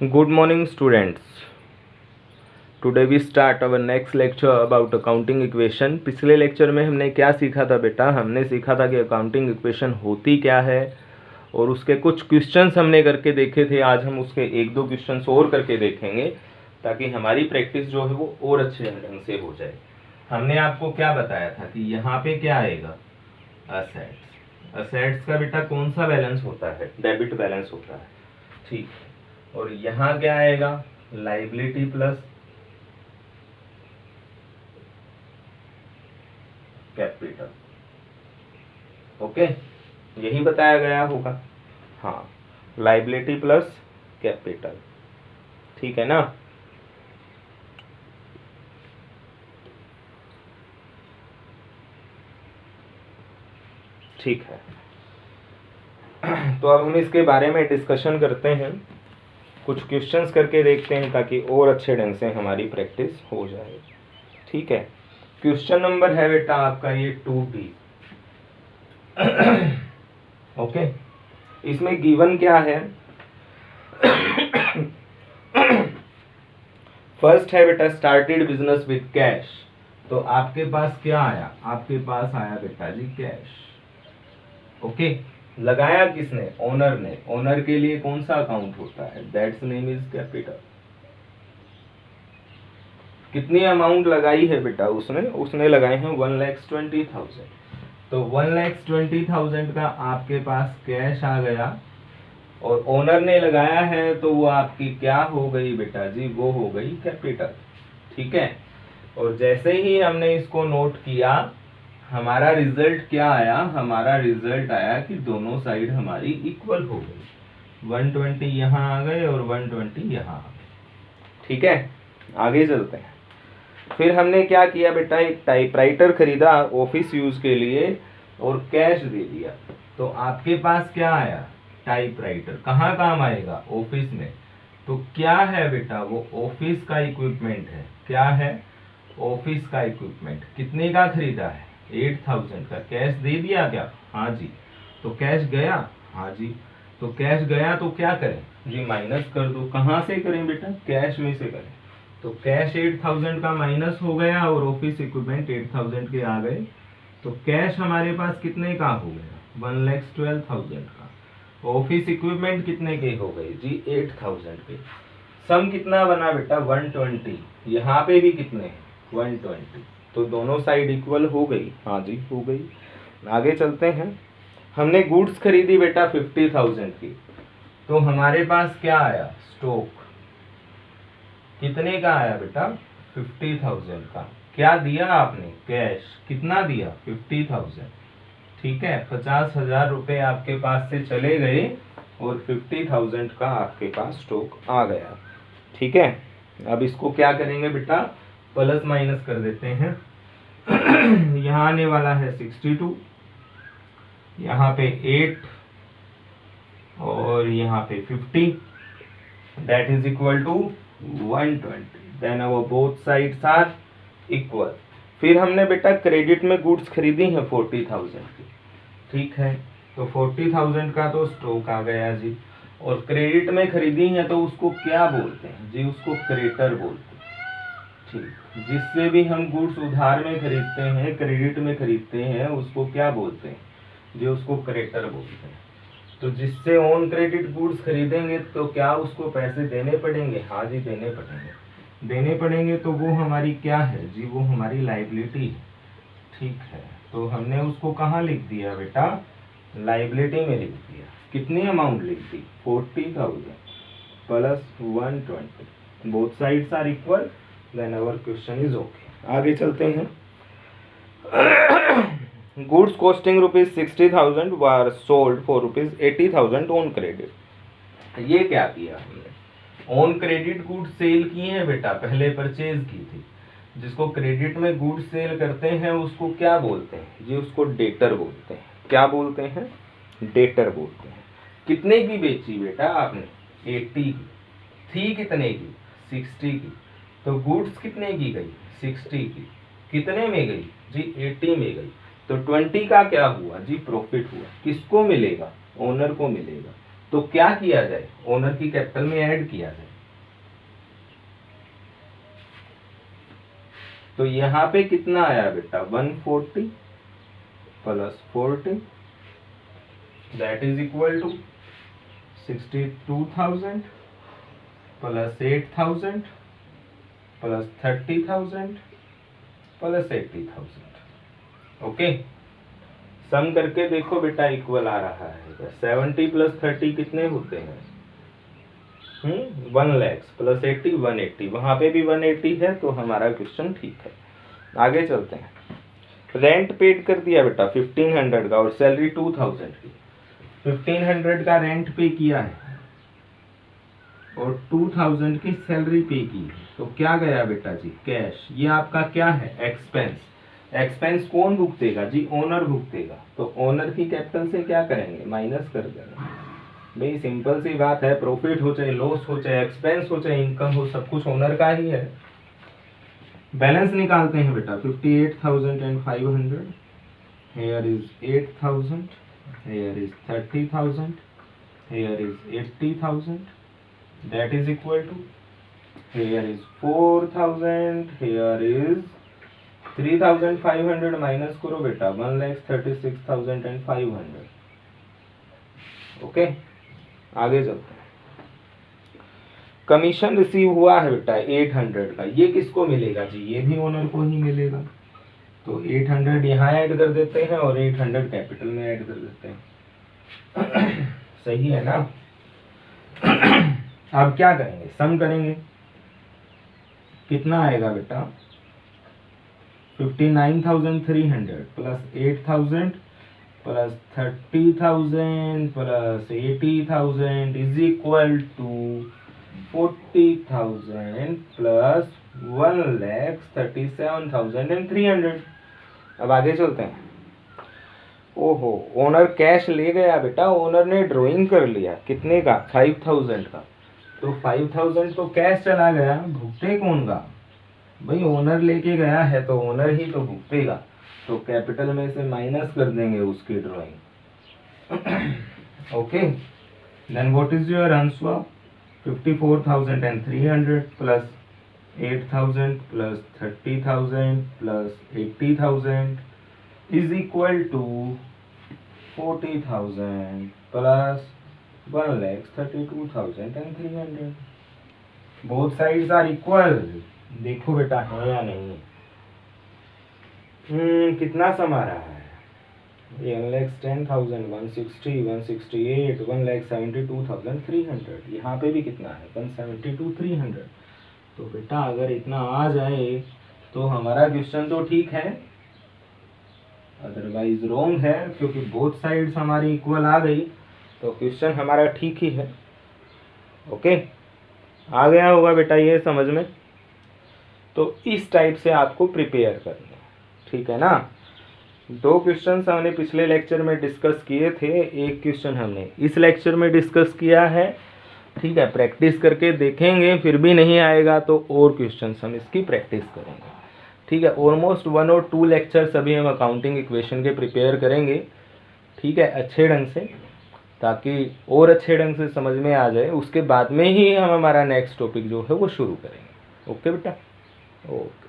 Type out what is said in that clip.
Good morning, students. Today we start our next lecture about accounting equation. पिछले lecture में हमने क्या सीखा था बेटा? हमने सीखा था कि अकाउंटिंग इक्वेशन होती क्या है और उसके कुछ क्वेश्चंस हमने करके देखे थे. आज हम उसके एक दो क्वेश्चंस और करके देखेंगे ताकि हमारी प्रैक्टिस जो है वो और अच्छे ढंग से हो जाए. हमने आपको क्या बताया था कि यहाँ पे क्या आएगा? असेट्स. असेट्स का बेटा कौन सा बैलेंस होता है? डेबिट बैलेंस होता है. ठीक है. और यहाँ क्या आएगा? Liability plus capital. ओके, यही बताया गया होगा. हाँ, लाइबिलिटी प्लस कैपिटल. ठीक है ना? ठीक है. तो अब हम इसके बारे में डिस्कशन करते हैं, कुछ क्वेश्चंस करके देखते हैं ताकि और अच्छे ढंग से हमारी प्रैक्टिस हो जाए. ठीक है. क्वेश्चन नंबर है बेटा आपका ये 2B. ओके, इसमें गिवन क्या है? फर्स्ट है बेटा स्टार्टेड बिजनेस विद कैश. तो आपके पास क्या आया? आपके पास आया बेटा जी कैश. ओके, लगाया किसने? ओनर ने. ओनर के लिए कौन सा अकाउंट होता है? That's name is capital. कितनी अमाउंट लगाई है बेटा उसने लगाए हैं 1,20,000. तो 1,20,000 का आपके पास कैश आ गया और ओनर ने लगाया है तो वो आपकी क्या हो गई बेटा जी? वो हो गई कैपिटल. ठीक है. और जैसे ही हमने इसको नोट किया, हमारा रिजल्ट क्या आया? हमारा रिजल्ट आया कि दोनों साइड हमारी इक्वल हो गई. 120 यहाँ आ गए और 120 यहाँ आ गए. ठीक है, आगे चलते हैं. फिर हमने क्या किया बेटा? एक टाइपराइटर खरीदा ऑफिस यूज के लिए और कैश दे दिया. तो आपके पास क्या आया? टाइपराइटर. कहाँ काम आएगा? ऑफिस में. तो क्या है बेटा? वो ऑफिस का इक्विपमेंट है. क्या है? ऑफिस का इक्विपमेंट. कितने का खरीदा है? 8,000 का. कैश दे दिया क्या? हाँ जी. तो कैश गया? हाँ जी. तो कैश गया तो क्या करें जी? माइनस कर दो. कहाँ से करें बेटा? कैश में से करें. तो कैश 8,000 का माइनस हो गया और ऑफिस इक्विपमेंट 8,000 के आ गए. तो कैश हमारे पास कितने का हो गया? 1,12,000 का. ऑफिस इक्विपमेंट कितने के हो गए जी? 8,000 के. सम कितना बना बेटा? 120. यहाँ पे भी कितने हैं? 120. तो दोनों साइड इक्वल हो गई. हाँ जी, हो गई. आगे चलते हैं. हमने गुड्स खरीदी बेटा 50,000 की. तो हमारे पास क्या आया? स्टॉक. कितने का आया बेटा? 50,000 का. क्या दिया आपने? कैश. कितना दिया? 50,000. ठीक है. 50,000 रुपए आपके पास से चले गए और 50,000 का आपके पास स्टॉक आ गया. ठीक है. अब इसको क्या करेंगे बेटा? प्लस माइनस कर देते हैं. यहाँ आने वाला है 62, यहाँ पे 8 और यहाँ पे 50. That is equal to 120. Then our both sides are equal. फिर हमने बेटा क्रेडिट में गुड्स खरीदी है 40,000 की. ठीक है. तो 40,000 का तो स्टॉक आ गया जी. और क्रेडिट में खरीदी है तो उसको क्या बोलते हैं जी? उसको क्रेडिटर बोलते हैं. ठीक. जिससे भी हम गुड्स उधार में खरीदते हैं, क्रेडिट में खरीदते हैं, उसको क्या बोलते हैं जी? उसको क्रेडिटर बोलते हैं. तो जिससे ऑन क्रेडिट गुड्स खरीदेंगे तो क्या उसको पैसे देने पड़ेंगे? हाँ जी, देने पड़ेंगे. देने पड़ेंगे तो वो हमारी क्या है जी? वो हमारी लाइबिलिटी है. ठीक है. तो हमने उसको कहाँ लिख दिया बेटा? लाइबिलिटी में लिख दिया. कितनी अमाउंट लिख दी? 40,000 plus 120. Both sides are equal. Then our question is okay. आगे चलते हैं. Goods costing ₹60,000 were sold for ₹80,000 on credit. ये क्या किया हमने? ऑन क्रेडिट गुड्स सेल किए हैं बेटा. पहले परचेज की थी. जिसको क्रेडिट में गुड्स सेल करते हैं उसको क्या बोलते हैं जी? उसको डेटर बोलते हैं. क्या बोलते हैं? डेटर बोलते हैं. कितने की बेची बेटा आपने? 80 की. थी कितने की? 60 की. तो गुड्स कितने की गई? 60 की. कितने में गई जी? 80 में गई. तो 20 का क्या हुआ जी? प्रॉफिट हुआ. किसको मिलेगा? ओनर को मिलेगा. तो क्या किया जाए, ओनर की कैपिटल में ऐड किया जाए। तो यहाँ पे कितना आया बेटा, 140 plus 40 that is equal to 62,000 plus 8,000 plus 30,000 plus 80,000। Okay, sum करके देखो बेटा इक्वल आ रहा है। 70 प्लस 30 कितने होते हैं, 1 लाख प्लस 80 180, वहां पे भी 180 है, तो हमारा क्वेश्चन ठीक है। आगे चलते हैं। रेंट पेड कर दिया बेटा 1500 का और सैलरी 2000 की। 1500 का रेंट पे किया है और 2000 की सैलरी पे की है, तो क्या गया बेटा जी, कैश। ये आपका क्या है, एक्सपेंस। एक्सपेंस कौन भुगतेगा जी, ओनर भुगतेगा। तो ओनर की कैपिटल से क्या करेंगे, माइनस कर देंगे। भाई सिंपल सी बात है, प्रॉफिट हो चाहे लॉस हो चाहे एक्सपेंस हो चाहे इनकम हो, सब कुछ ओनर का ही है। बैलेंस निकालते हैं बेटा, 58,500, here is 8,000, here is 30,000, here is 80,000, that is equal to, here is 4,000, here is 3,500 minus करो बेटा, 1,36,500। ओके, आगे चलते हैं। कमीशन रिसीव हुआ है बेटा 800 का, ये किसको मिलेगा जी, ये भी ओनर को ही मिलेगा। तो 800 यहाँ ऐड कर देते हैं और 800 कैपिटल में ऐड कर देते हैं। सही है ना। अब क्या करेंगे, सम करेंगे। कितना आएगा बेटा, 59,300 plus 8,000 plus 30,000 plus 80,000 is equal to 40,000 plus 1,37,300। अब आगे चलते हैं। ओहो, ओनर कैश ले गया बेटा, ओनर ने ड्राइंग कर लिया, कितने का, 5,000 का। तो 5,000 तो कैश चला गया, भुगते कौन का, भाई ओनर लेके गया है तो ओनर ही तो भुगतेगा। तो कैपिटल में से माइनस कर देंगे उसकी drawing. Okay, then what is your answer, 54,300 plus 8,000 plus 30,000 plus 80,000 is equal to 40,000 plus 1,32,300। Both sides are equal. देखो बेटा है या नहीं, कितना सम आ रहा है, 1,10,000 160 168 1,72,300। यहाँ पे भी कितना है, 172,300। तो बेटा अगर इतना आ जाए तो हमारा क्वेश्चन तो ठीक है, अदरवाइज रॉन्ग है, क्योंकि बोथ साइड्स हमारी इक्वल आ गई तो क्वेश्चन हमारा ठीक ही है। ओके, आ गया होगा बेटा ये समझ में। तो इस टाइप से आपको प्रिपेयर करना, ठीक है ना। 2 क्वेश्चंस हमने पिछले लेक्चर में डिस्कस किए थे, एक क्वेश्चन हमने इस लेक्चर में डिस्कस किया है, ठीक है। प्रैक्टिस करके देखेंगे, फिर भी नहीं आएगा तो और क्वेश्चंस हम इसकी प्रैक्टिस करेंगे, ठीक है। ऑलमोस्ट 1 और 2 लेक्चर्स अभी हम अकाउंटिंग इक्वेशन के प्रिपेयर करेंगे, ठीक है, अच्छे ढंग से, ताकि और अच्छे ढंग से समझ में आ जाए। उसके बाद में ही हम हमारा नेक्स्ट टॉपिक जो है वो शुरू करेंगे। ओके बेटा, ओके।